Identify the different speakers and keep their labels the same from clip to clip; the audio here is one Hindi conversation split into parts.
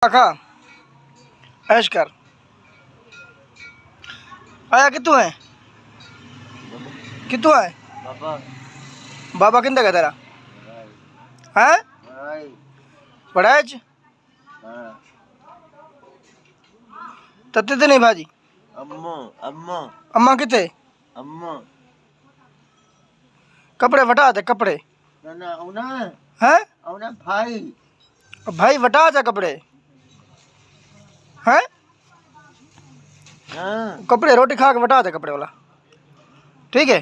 Speaker 1: खा ऐश कर। आया कितों है? कितों है? बाबा किंदा का तेरा है? पढ़ाच तत्ते नहीं भाजी। अम्मा किते? कपड़े वटा दे कपड़े हैं? भाई वटा जा कपड़े हैं? कपड़े रोटी खा के वटा दे कपड़े वाला, ठीक है?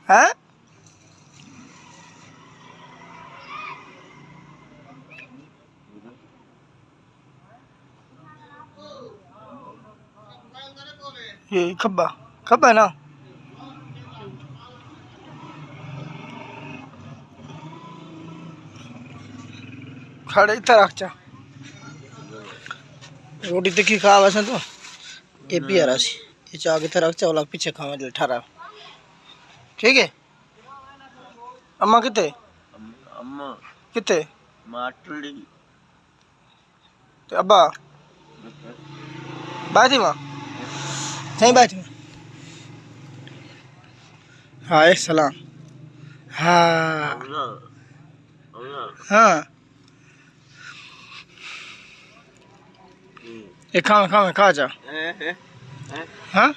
Speaker 1: हैं? ये खब्बा खब्बा है ना? खड़े इतना रख चा रोटी तिखी खा वैसे तो ये पिया राशि ये चाह के रख चा वाला पीछे खावा जल ठहरा, ठीक है? अम्मा किते? किते? अब्बा बैठी माँ सही बैठी माँ। हाय सलाम। हाँ हाँ ये खा जा। हाँ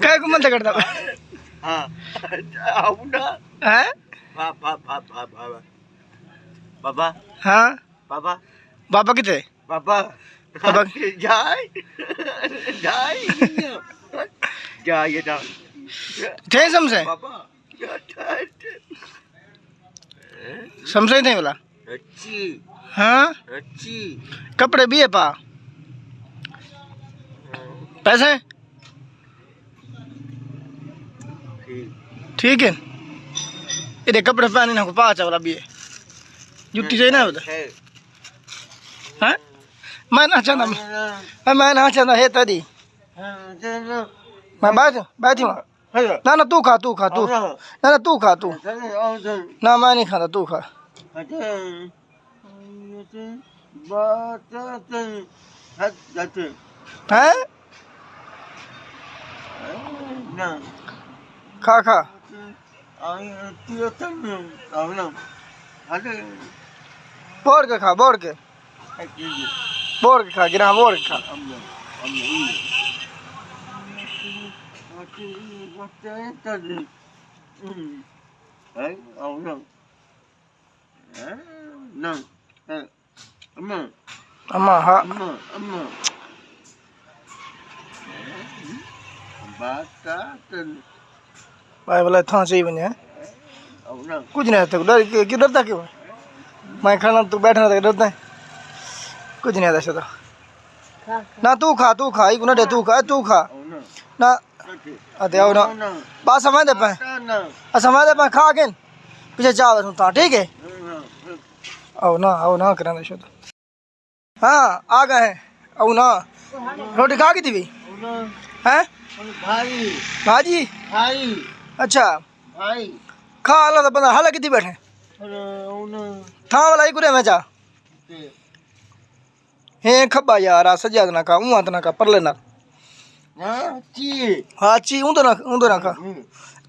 Speaker 1: काय को मन करता है?
Speaker 2: बाबा
Speaker 1: हाँ
Speaker 2: बाबा
Speaker 1: बाबा किते?
Speaker 2: बाबा
Speaker 1: बाबा
Speaker 2: जाए जाए जा
Speaker 1: थे समझे
Speaker 2: बाबा
Speaker 1: समझे नहीं बोला।
Speaker 2: अच्छी
Speaker 1: हाँ
Speaker 2: अच्छी
Speaker 1: कपड़े भी है पा पैसे ठीक है ये कपड़े पहने ना को पा चावला भी है जुट्टी चाहिए ना उधर हैं? मैं ना चाहता है तदी मैं बैठी वहाँ ना तू खा ना तू खा तू ना मैं नहीं खाता तू खा। हैं? खा बोर के खा बोर के खा गिरा बोर के खा। अम्मा हाँ भाई बोला था सही बने कुछ नहीं आता डर क्यों डरता क्यों? मैं खाना तू बैठना था डरता है कुछ नहीं आता सदा ना तू खा ही गुना दे तू खा ना अते आओ ना बात समझ दे पाए खा के पीछे चावल सुनता, ठीक है? आओ ना करना दे शुद्ध। हाँ आ गए हैं आओ ना रोटी खा की थी भी हैं? भाजी अच्छा खा ला तो बंदा हाल कितनी बैठे था वाला ही कुरे में जा हे खब्बा यार आ सजा ना का उहाँ ना का परले ना हाँ ची ऊँ तो ना खा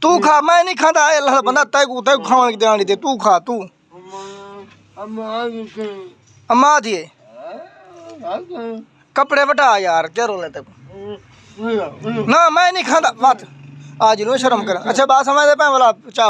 Speaker 1: तू खा मैं नहीं खाता है अल्लाह बंदा तय को खाने की देना नहीं दे तू खा तू अम्मा थी कपड़े बटा यार क्या रोले तक ना मैं नहीं खाता बात आज नो शर्म कर। अच्छा बात समझ दे पाए वाला